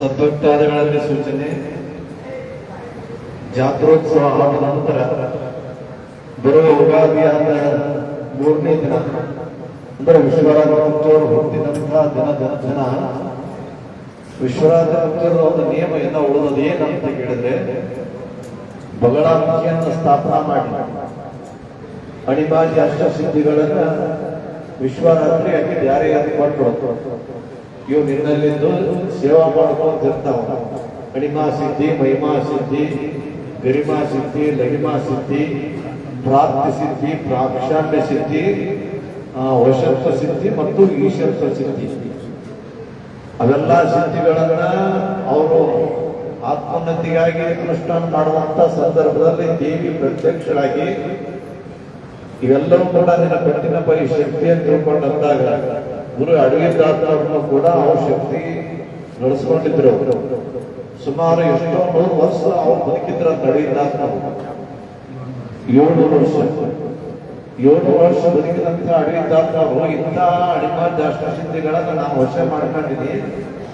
ತದ್ಭಕ್ತಾದಿಗಳಲ್ಲಿ ಸೂಚನೆ. ಜಾತ್ರೋತ್ಸವ ಆದ ನಂತರ ಬರುವ ಯುಗಾದಿಯಾದ 3ನೇ ದಿನ ಅಂದರೆ ವಿಶ್ವರಾಜರು ಹುಟ್ಟಿದಂತಹ ದಿನ ವಿಶ್ವರಾಜರ ಒಂದು ನಿಯಮ ಎಲ್ಲ ಉಳಿದದು ಏನಂತ ಕೇಳಿದ್ರೆ, ಬಗಳಾಮುಖಿಯನ್ನು ಸ್ಥಾಪನಾ ಮಾಡಿ ಅಣಿಮಾದಿ ಅಷ್ಟಸಿದ್ಧಿಗಳನ್ನ ವಿಶ್ವರಾತ್ರಿ ಆಗಿ ಯಾರಿಗೆ ಕೊಟ್ಟರು. ಇವು ನಿನ್ನಲ್ಲಿದ್ದು ಸೇವಾ ಮಾಡ್ಕೊಂತಿರ್ತಾವ. ಕಡಿಮಾ ಸಿದ್ಧಿ, ಮಹಿಮಾ ಸಿದ್ಧಿ, ಗರಿಮಾ ಸಿದ್ಧಿ, ಲಗಿಮಾ ಸಿದ್ಧಿ, ಪ್ರಾಪ್ತಿ ಸಿದ್ಧಿ, ಪ್ರಾಕ್ಷಾಂಡ ಸಿದ್ಧಿ, ವಶತ್ವ ಸಿದ್ಧಿ ಮತ್ತು ಈಶತ್ವ ಸಿದ್ಧಿ. ಅವೆಲ್ಲ ಸಿದ್ಧಿಗಳನ್ನ ಅವರು ಆತ್ಮೋನ್ನತಿಗಾಗಿ ಅನುಷ್ಠಾನ ಮಾಡುವಂತ ಸಂದರ್ಭದಲ್ಲಿ ದೇವಿ ಪ್ರತ್ಯಕ್ಷರಾಗಿ ಇವೆಲ್ಲವೂ ಕೂಡ ನಿನ್ನ ಕಟ್ಟಿನ ಪೈ ಶಕ್ತಿ ಅಂತ ತಿಳ್ಕೊಂಡಂದಾಗ ಗುರು ಅಡವಿದಾತರನ್ನು ಕೂಡ ಅವ್ರ ಶಕ್ತಿ ನಡೆಸ್ಕೊಂಡಿದ್ರು. ಸುಮಾರು ಎಷ್ಟೋ 100 ವರ್ಷ ಅವ್ರು ಬದುಕಿದ್ರ ಅಡವಿದಾತ 7 ವರ್ಷ ಬದುಕಿದಂತ ಅಡವಿದಾತರು ಇಂಥ ಅಡಿಮಾದ ಅಷ್ಟಸಿದ್ಧಿಗಳನ್ನ ನಾವು ವಶ ಮಾಡ್ಕೊಂಡಿದ್ದೀವಿ.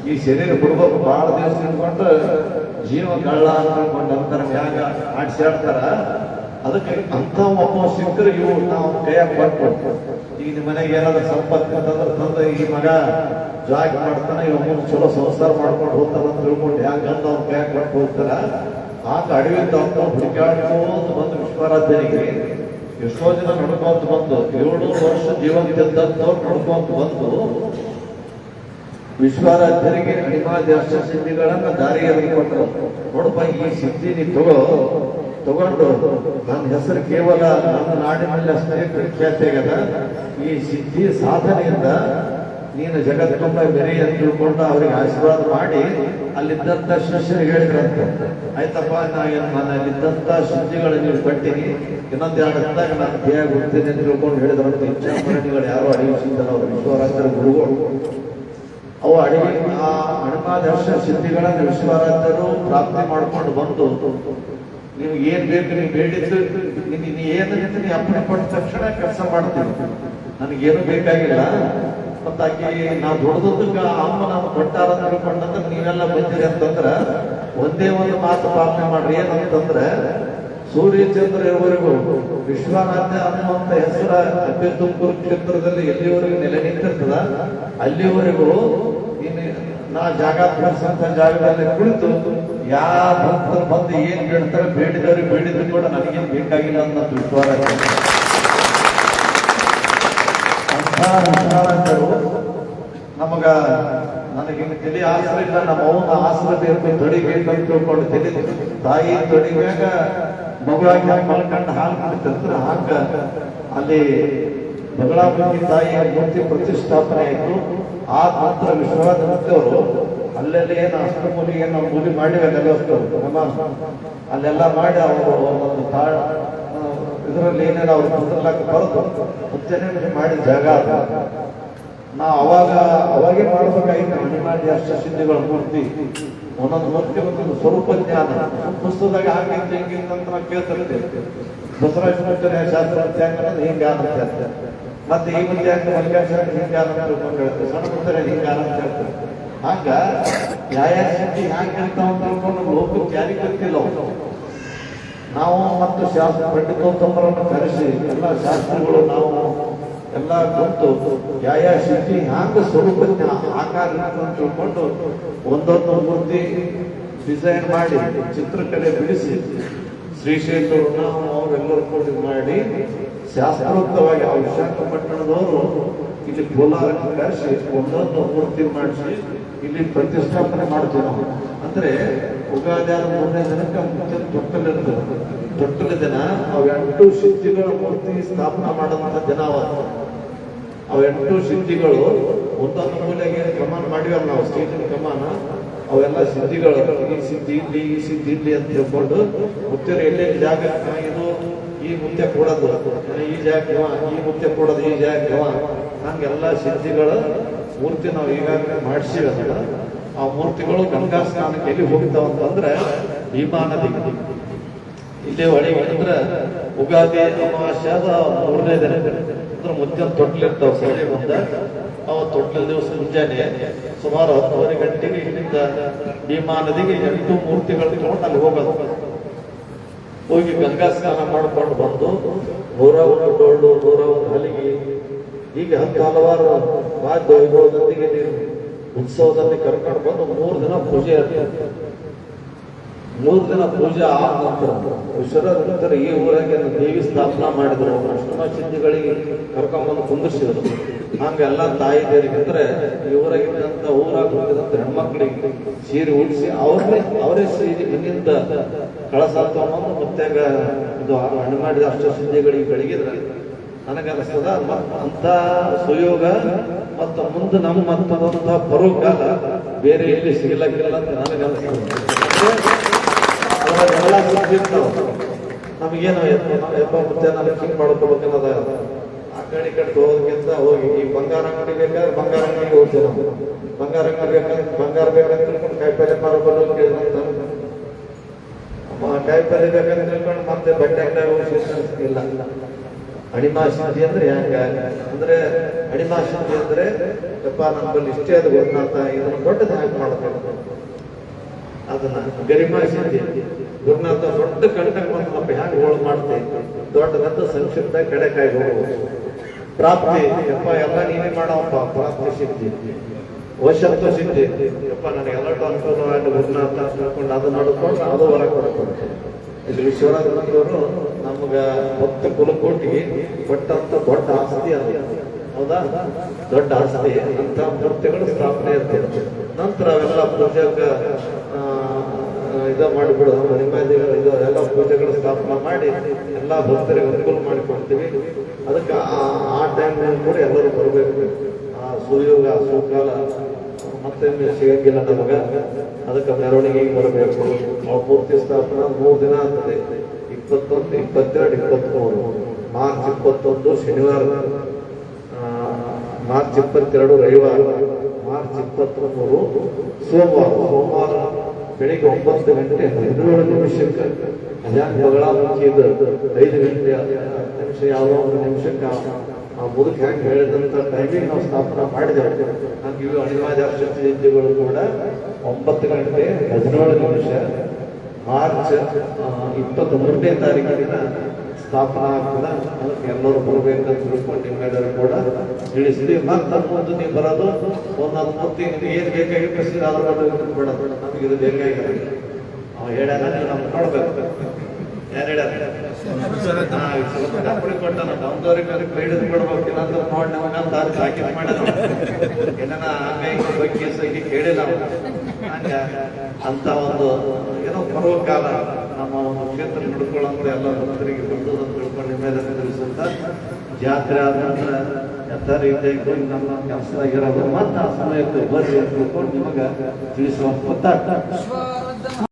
ಈ ಶರೀರ ಬಿಡ್ಬೇಕು, ಬಹಳ ದಿವಸ ತಿಳ್ಕೊಂಡು ಜೀವ ಕಳ್ಳ ಅಂದ್ಕೊಂಡು ಅಂತಾರ, ಮ್ಯಾಗ ಆಡ್ಸಾಡ್ತಾರ. ಅದಕ್ಕೆ ಅಂತ ಒಬ್ಬ ಸಿಕ್ಕರು ಇವು ನಾವು ಕೈಯಾಗ ಕೊಟ್ಟು, ಈಗ ನಿಮ್ಮ ಮನೆಗೆ ಏನಾದ್ರು ಸಂಪತ್ತು ಅಂತಂದ್ರೆ ತಂದ ಈ ಮಗ ಜಾಗ ಮಾಡ್ತಾನೆ, ಇವ ಮುಂದೆ ಚಲೋ ಸಂಸಾರ ಮಾಡ್ಕೊಂಡು ಹೋಗ್ತಾರ ಅಂತ ತಿಳ್ಕೊಂಡು ಹ್ಯಾಂಗಂತ ಅವ್ನ ಕೈಯಾಗ ಕೊಟ್ಟು ಹೋಗ್ತಾರ. ಆಗ ಅಡವಿದ್ದ ಅಂತ ಹುಡುಕಾಡ್ಕೊಂಡು ಬಂದು ವಿಶ್ವರಾಧ್ಯನಿಗೆ ಎಷ್ಟೋ ಜನ ನಡ್ಕೊಂತ ಬಂದು 7 ವರ್ಷ ಜೀವಂತಿದ್ದಂಥವ್ರು ನಡ್ಕೊಂತ ಬಂದು ವಿಶ್ವರಾಧ್ಯರಿಗೆ ಅಣಿಮಾದಿ ಅಷ್ಟಸಿದ್ಧಿಗಳನ್ನ ದಾರಿಯಲ್ಲಿ ಕೊಟ್ಟರು. ನೋಡಪ್ಪ, ಈ ಸಿದ್ಧಿ ನೀ ತಗೊಂಡು ನನ್ನ ಹೆಸರು ಕೇವಲ ನನ್ನ ನಾಡಿನಲ್ಲಿ ಅಷ್ಟೇ ಪ್ರಖ್ಯಾತಿ ಆಗದ. ಈ ಸಿದ್ಧಿ ಸಾಧನೆಯಿಂದ ನೀನು ಜಗತ್ತೊಂಬ ಬೆರೆ ಅಂತ ತಿಳ್ಕೊಂಡು ಅವ್ರಿಗೆ ಆಶೀರ್ವಾದ ಮಾಡಿ ಅಲ್ಲಿದ್ದಂತ ಶಿಷ್ಯರಿಗೆ ಹೇಳಿದ್ರಂತೆ, ಆಯ್ತಪ್ಪ ನನ್ನಲ್ಲಿದ್ದಂತ ಸಿದ್ಧಿಗಳು ನೀವು ಕಟ್ಟಿನಿ, ಇನ್ನೊಂದು 2 ದಿನದಾಗ ನಾನು ದೇಹ ಹೋಗ್ತೇನೆ ಅಂತ ತಿಳ್ಕೊಂಡು ಹೇಳಿದ್ರಂತೆ. ಇಚ್ಛಾಮರಣಿಗಳು ಯಾರು ಅಡಿಸಿದ್ದಾರೆ ಅವರು ವಿಶ್ವರಾಜ್ಯರ ಗುರುಗಳು. ಅವು ಆ ಅಣಿಮಾದಿ ಸಿದ್ಧಿಗಳನ್ನು ವಿಶ್ವರಾಜ್ಯರು ಪ್ರಾಪ್ತಿ ಮಾಡ್ಕೊಂಡು ಬಂದು ನಿಮ್ಗೆ ಏನ್ ಬೇಕು ನೀವು ಬೇಡಿದ್ದು ಏನಂತ ನೀ ಅಪ್ಪಣೆ ಕೊಟ್ಟ ತಕ್ಷಣ ಕೆಲಸ ಮಾಡ್ತೀನಿ, ನನಗೇನು ಬೇಕಾಗಿಲ್ಲ. ಮತ್ತಾಕಿ ನಾವು ದುಡ್ದಕ್ಕ ಅಮ್ಮ ನಾವು ಕೊಟ್ಟಾರ ತಿಳ್ಕೊಂಡಂದ್ರೆ ನೀವೆಲ್ಲ ಬಂದಿರಿ ಅಂತಂದ್ರ ಒಂದೇ ಒಂದು ಮಾತು ಪ್ರಾರ್ಥನೆ ಮಾಡ್ರಿ. ಏನಂತಂದ್ರೆ, ಸೂರ್ಯ ಚಂದ್ರ ಇವರೆಗೂ ವಿಶ್ವರಾಧ್ಯ ಅನ್ನುವಂತ ಹೆಸರ ಅಭ್ಯರ್ಥುಂಪುರ ಕ್ಷೇತ್ರದಲ್ಲಿ ಎಲ್ಲಿವರೆಗೂ ನೆಲೆ ನಿಂತಿರ್ತದ ಅಲ್ಲಿವರೆಗೂ ನಾ ಜಾಗ ತೋರಿಸಂತ ಜಾಗದಲ್ಲಿ ಕುಳಿತು ಯಾವ ಭಕ್ತರು ಬಂದು ಏನ್ ಬೇಡ್ತಾರೆ ಬೇಡಿದವ್ರಿಗೆ ಬೇಡಿದ್ರು ಕೂಡ ನನಗೇನು ಬೇಕಾಗಿಲ್ಲ ಅನ್ನೋ ವಿಶ್ವರಾಧ್ಯ. ನನಗಿನ್ನು ತಲೆ ಆಸರೆ ಇಲ್ಲ, ನಮ್ಮ ಅವನ ಆಸರೆ ಬೇಕು, ತೊಡಿಬೇಕಂತ ತಿಳ್ಕೊಂಡು ತಲೆ ತಾಯಿ ತೊಡಿಮ್ಯಾಗ ಮಗುವಾಗಿ ಮಲ್ಕಂಡು ಹಾಲು ಕುಡಿತಿರ್ತಾರೆ. ಹಾಗ ಅಲ್ಲಿ ಬಗಳಾಮುಖಿ ತಾಯಿಯ ಮೂರ್ತಿ ಪ್ರತಿಷ್ಠಾಪನೆ ಆಯಿತು. ಆ ನಂತರ ವಿಶ್ವರಾಧ್ಯವರು ಅಲ್ಲೆಲ್ಲ ಏನು ಅಷ್ಟಮೂಲಿ ಏನು ಮೂಲಿ ಮಾಡಿ ಅಲ್ಲೆಲ್ಲ ಮಾಡಿ ಅವರು ಒಂದು ಇದರಲ್ಲಿ ಏನೇನು ಅವ್ರು ಕುಂದ್ರಲಾಕ ಬರೋದು ಮುಚ್ಚನೆ ಮಾಡಿ ಜಾಗ ನಾವು ಅವಾಗೇ ಮಾಡ್ಬೇಕಾಗಿತ್ತು. ಅಣಿಮಾದಿ ಅಷ್ಟಸಿದ್ಧಿಗಳ ಮೂರ್ತಿ ಒಂದೊಂದು ಮೂರ್ತಿ ಒಂದು ಸ್ವರೂಪ ಜ್ಞಾನ ಪುಸ್ತಕದಾಗ ಹಾಕಿಂತ ಹಿಂಗಿಂತ ನಾವು ಕೇಳ್ತಿರ್ತೇವೆ. ಬಸವರಾಜ ಶಾಸ್ತ್ರ ಅಂತ ಹಿಂಗೆ ಆನಂತ, ಮತ್ತೆ ಈ ಮುಂದೆ ಮಲ್ಲಿಕಾರ್ಜುನ ಹಿಂಗೆ ಆನಂತ ತಿಳ್ಕೊಂಡು ಹೇಳ್ತೇವೆ, ಸಣ್ಣ ಪುಸ್ತಕ ಹಿಂಗೆ ಆನಂತ ಹೇಳ್ತೇವೆ. ಹಂಗ ಯಾವ ಸಿದ್ಧಿ ಹ್ಯಾಂಗೆ ಅಂತ ತಿಳ್ಕೊಂಡು ಲೋಕಕ್ಕೆ ಯಾರಿಗೆ ಗೊತ್ತಿಲ್ಲ. ನಾವು ಮತ್ತು ಶಾಸ್ತ್ರ ಪಂಡಿತೋತ್ತಮರನ್ನು ಕರೆಸಿ ಎಲ್ಲ ಶಾಸ್ತ್ರಗಳು ನಾವು ಎಲ್ಲ ಗೊತ್ತು ಯಾವ ಸಿದ್ಧಿ ಹ್ಯಾಂಗ ಸ್ವರೂಪ ಆಕಾರ ಅಂತ ತಿಳ್ಕೊಂಡು ಒಂದೊಂದು ಮೂರ್ತಿ ಡಿಸೈನ್ ಮಾಡಿ ಚಿತ್ರಕಲೆ ಬಿಡಿಸಿ ಶ್ರೀಶೈಲವ್ರನ್ನ ಅವರೆಲ್ಲರೂ ಕೂಡ ಮಾಡಿ ಶಾಸ್ತ್ರೋಕ್ತವಾಗಿ ಆ ವಿಶಾಖಪಟ್ಟಣದವರು ಇಲ್ಲಿ ಕೋಲಾರಕ್ಕೆ ಕರೆಸಿ ಒಂದೊಂದು ಮೂರ್ತಿ ಮಾಡಿಸಿ ಇಲ್ಲಿ ಪ್ರತಿಷ್ಠಾಪನೆ ಮಾಡ್ತೀವಿ ನಾವು. ಅಂದ್ರೆ ಉಗಾದಿ 3ನೇ ದಿನಕ್ಕೆ ಮುಂಚೆ ತೊಟ್ಟಲ ದಿನ ಅವು 8 ಸಿದ್ಧಿಗಳ ಮೂರ್ತಿ ಸ್ಥಾಪನಾ ಮಾಡುವಂತ ದಿನ. ಅವು 8 ಸಿದ್ಧಿಗಳು ಒಂದೊಂದು ಮೂಲೆಗೆ ಕಮಾನ ಮಾಡಿವಲ್ಲ ನಾವು, ಸ್ಟೇಜಿನ ಕಮಾನ, ಅವೆಲ್ಲ ಸಿದ್ಧಿಗಳು ಈ ಸಿದ್ಧಿ ಇಲ್ಲಿ ಈ ಸಿದ್ಧಿ ಇಲ್ಲಿ ಅಂತ ತಿಳ್ಕೊಂಡು ಮುತ್ತೆರು ಎಲ್ಲೆಲ್ಲಿ ಜಾಗ ಇದು ಈ ಮುತ್ತೆ ಕೊಡೋದು ಈ ಜಾಗ ಈ ಮುತ್ತೆ ಕೊಡೋದು ಈ ಜಾಗ ಹಂಗೆಲ್ಲ ಸಿದ್ಧಿಗಳ ಮೂರ್ತಿ ನಾವು ಈಗಾಗಲೇ ಮಾಡಿಸಿವಿ. ಆ ಮೂರ್ತಿಗಳು ಗಂಗಾ ಸ್ನಾನಕ್ಕೆ ಎಲ್ಲಿ ಹೋಗ್ತಾವಂತಂದ್ರೆ ಭೀಮಾ ನದಿಗೆ. ಇಲ್ಲಿ ಒಳಗೆ ಅಂದ್ರೆ ಉಗಾದಿ ಅಮಾವಾಸ್ಯಾದ 3ನೇ ದಿನ ಅಂದ್ರೆ ಮುಂಜಾನೆ ತೊಟ್ಲಿರ್ತಾವ ಸಂಜೆ ಮುಂದೆ ಅವ ತೊಟ್ಲ ದಿವಸ ಮುಂಜಾನೆ ಸುಮಾರು 10:30 ಗಂಟೆಗೆ ಇಲ್ಲಿಂದ ಭೀಮಾ ನದಿಗೆ 8 ಮೂರ್ತಿಗಳು ತಗೊಂಡು ಅಲ್ಲಿ ಹೋಗೋದು. ಹೋಗಿ ಗಂಗಾ ಸ್ನಾನ ಮಾಡ್ಕೊಂಡು ಬಂದು 101 ಡೊಳ್ಳು 101 ಹಲಿಗೆ ಹೀಗೆ ಹಲವಾರು ವಾದ್ಯ ವೈಭವದೊಂದಿಗೆ ಉತ್ಸವದಲ್ಲಿ ಕರ್ಕೊಂಡು ಬಂದು 3 ದಿನ ಪೂಜೆ ಇರ್ತದೆ. 3 ದಿನ ಪೂಜೆ ಆದ ನಂತರ ಈ ಊರಾಗೆ ದೇವಿ ಸ್ಥಾಪನಾ ಮಾಡಿದ್ರು. ಅಷ್ಟಮ ಸಿದ್ಧಿಗಳಿಗೆ ಕರ್ಕೊಂಡ್ಬಂದು ಕುಂದಿಸಿದ್ರು. ಹಂಗೆಲ್ಲ ತಾಯಿ ದೇವರಿಗೆ ಅಂದ್ರೆ ಈ ಊರಾಗಿದ್ದಂತ ಊರಾಗ ಹೋಗಿದಂತ ಹೆಣ್ಮಕ್ಳಿಗೆ ಸೀರೆ ಉಡಿಸಿ ಅವರೇ ಸೀರೆ ಹಿಂದಿಂದ ಕಳಸ ತಗೊಂಡು ಮತ್ತಾಗ ಇದು ಹಣ್ಣು ಮಾಡಿದ ಅಷ್ಟಸಿದ್ಧಿಗಳಿಗೆ ಬೆಳಗಿದ್ರೆ ನನಗನ್ನಿಸ್ತದ ಅಂತ ಸುಯೋಗ ಮತ್ತು ಮುಂದೆ ನಮ್ಮ ಮತ್ತೊಂದಂತ ಬರೋ ಕಾಲ ಬೇರೆ ಎಲ್ಲಿ ಸಿಗಲಾಗಿಲ್ಲ ಅಂತ ನನಗನ್ನಿಸ್ತದೆ. ಎಲ್ಲ ಸುದ್ದಿರ್ತಾವ ನಮಗೇನು ಎಪ್ಪ ಮುಂಚೆ ನಾನು ಹಿಂಗ್ ಮಾಡ್ಕೋಬೇಕನ್ನೋದ ಆ ಕಡೆ ಹೋಗೋದಕ್ಕಿಂತ ಹೋಗಿ ಈ ಬಂಗಾರ ಅಂಗಡಿ ಬೇಕಾದ್ರೆ ಬಂಗಾರ ಅಂಗಡಿಗೆ ಹೋಗ್ತೀವಿ ನಾವು. ಬಂಗಾರ ಅಂಗಡಿ ಬೇಕಾದ್ರೆ ಬಂಗಾರ ಬೇಕಂತ ತಿಳ್ಕೊಂಡು ಕಾಯಿಪಲ್ಲೆ ಮಾರ್ಕೊಂಡು ಕೇಳಿದಂತ ಕಾಯಿಪಲ್ಲೆ ಬೇಕಂತ ತಿಳ್ಕೊಂಡು ಮತ್ತೆ ಬಟ್ಟೆ ಅಂಗಡಿ ಹೋಗಿ ಇಲ್ಲ. ಅಣಿಮಾಶಾಂತಿ ಅಂದ್ರೆ ಹೆಂಗ ಅಂದ್ರೆ ಅಣಿಮಾಶಾಂತಿ ಅಂದ್ರೆ ಯಪ್ಪ ನಮ್ಮಲ್ಲಿ ಇಷ್ಟೇ ಅದು ಗೊತ್ತಾತ ಇದನ್ನ ದೊಡ್ಡದ ಹ್ಯಾಂಗ ಮಾಡ್ತಾರೆ ಅದನ್ನ ಗರಿಮಾಶಾಂತಿ ಗುರುನಾಥ ದೊಡ್ಡ ಕಂಟಕ್ಕೆ ಬಂದು ನಮ್ಮ ಹ್ಯಾಂಗ ಹೋಳು ಮಾಡ್ತೇವೆ ದೊಡ್ಡದಂತ ಸಂಕ್ಷಿಪ್ತ ಕಡೆಕಾಯಿ ಹೋಗುವುದು. ಪ್ರಾಪ್ತಿ ಯಪ್ಪ ಎಲ್ಲ ನೀನೇ ಮಾಡವಪ್ಪ ಪ್ರಾಪ್ತಿ ಸಿದ್ಧಿ ವಶತ್ವ ಸಿದ್ಧಿ ಯಪ್ಪ ನನಗೆ ಎಲ್ಲ ಅನುಕೂಲ ಆಗಿ ಗುರುನಾಥ ತಿಳ್ಕೊಂಡು ಅದು ನಡ್ಕೊಂಡು ಅದು ಹೊರಗೆ ಕೊಡ್ಕೊಂಡು ಇಲ್ಲಿ ವಿಶ್ವನಾಥರು ನಮ್ಗ 10 ಕುಲಕೋಟಿಗೆ ಕೊಟ್ಟಂತ ದೊಡ್ಡ ಆಸ್ತಿ ಅದು ಹೌದಾ, ದೊಡ್ಡ ಆಸ್ತಿ ಅಂತ ಮೂರ್ತಿಗಳು ಸ್ಥಾಪನೆ ಇರ್ತದೆ. ನಂತರ ಅವೆಲ್ಲ ಪೂಜೆಗ ಮಾಡಿಬಿಡೋದು ಮನೆಮಾದಿಗಳು ಇದು ಎಲ್ಲ ಪೂಜೆಗಳು ಸ್ಥಾಪನೆ ಮಾಡಿ ಎಲ್ಲ ಭಕ್ತರಿಗೆ ಅನುಕೂಲ ಮಾಡಿಕೊಡ್ತೀವಿ. ಅದಕ್ಕೆ ಆ ಟೈಮ್ನಲ್ಲಿ ಕೂಡ ಎಲ್ಲರೂ ಬರಬೇಕು. ಆ ಸುಯೋಗ ಸುಕಾಲ ಮತ್ತೆ ಸಿಗಂಗಿಲ್ಲ ನಮಗ. ಅದಕ್ಕೆ ಮೆರವಣಿಗೆಗೆ ಬರಬೇಕು. ನಾವು ಪೂರ್ತಿ ಸ್ಥಾಪನಾ 3 ದಿನ ಆಗ್ತದೆ. 21, 22, 23. ಮಾರ್ಚ್ 21 ಶನಿವಾರ, ಮಾರ್ಚ್ 22 ರವಿವಾರ, ಮಾರ್ಚ್ 23 ಸೋಮವಾರ ಬೆಳಿಗ್ಗೆ 9 ಗಂಟೆ 17 ನಿಮಿಷಕ್ಕೆ ಅದ್ಯಾಕೆ ಬಗಳಾಮುಖಿದ 5 ಗಂಟೆ ನಿಮಿಷ ಯಾವುದೋ ಒಂದು ನಿಮಿಷಕ್ಕೆ ಆ ಮುದುಕ ಹೆಂಗೆ ಹೇಳಿದಂತ ಟೈಮಿಗೆ ನಾವು ಸ್ಥಾಪನಾ ಮಾಡಿದ್ದೇವೆ. ನಮ್ಗೆ ಇವು ಅನಿವಾರ್ಯ ಅಷ್ಟಸಿದ್ಧಿಗಳು ಕೂಡ 9 ಗಂಟೆ 17 ನಿಮಿಷ ಮಾರ್ಚ್ 23ನೇ ತಾರೀಕಿನ ಸ್ಥಾಪನಾ ಆಗ್ತದ. ಅದಕ್ಕೆ ಎಲ್ಲರೂ ಬರಬೇಕಂತ ತಿಳ್ಕೊಂಡು ನಿಮ್ಮೆಲ್ಲರೂ ಕೂಡ ತಿಳಿಸಿದ್ವಿ. ಮತ್ತೆ ಮುಂದೆ ನೀವು ಬರೋದು ಒಂದೊಂದು ಮುತ್ತಿ ನಿಮ್ಗೆ ಏನು ಬೇಕಾಗಿತ್ತು ಅದ್ರ ಬಿಡೋದು. ನಮಗೆ ಇದು ಬೇಕಾಗಿಲ್ಲ ಅವ ಹೇಳ್ಯಾರ ನೀವು ನಮ್ಗೆ ನೋಡ್ಬೇಕು. ಯಾರು ಹೇಳ್ಯಾರ ಕಪ್ಪಡಿ ಕೊಟ್ಟಾನ ನಮ್ದವ್ರಿಗೆ ಹಿಡಿದು ಬಿಡ್ಬೇಕು. ಇಲ್ಲಾಂದ್ರೆ ನೋಡಿ ನಮಗಂತ ತಾಕೀತು ಮಾಡಿದ ಏನ ಹಂಗ ಬಗ್ಗೆ ಸೈಲಿ ಕೇಳಿಲ್ಲ ಹಂಗ ಅಂತ ಒಂದು ಏನೋ ಬರುವ ಕಾಲ ನಮ್ಮ ಒಂದು ಕ್ಷೇತ್ರ ಹಿಡ್ಕೊಳ್ಳೋಂಥ ಎಲ್ಲ ಭಕ್ತರಿಗೆ ಬಂದದ ಅಂತ ತಿಳ್ಕೊಂಡು ನಿಮ್ಮೆಲ್ಲ ತಿಳಿಸುತ್ತ ಜಾತ್ರೆ ಆದ ನಂತರ ಎಲ್ಲ ರೀತಿಯಾಗಿ ನಮ್ಮ ಕೆಲಸದಾಗಿರೋದು ಮತ್ತೆ ಆ ಸಮಯಕ್ಕೆ ಬರ್ರಿ ಅಂತ ತಿಳ್ಕೊಂಡು ನಿಮಗೆ ತಿಳಿಸುವ ಗೊತ್ತಾಗ್ತದೆ.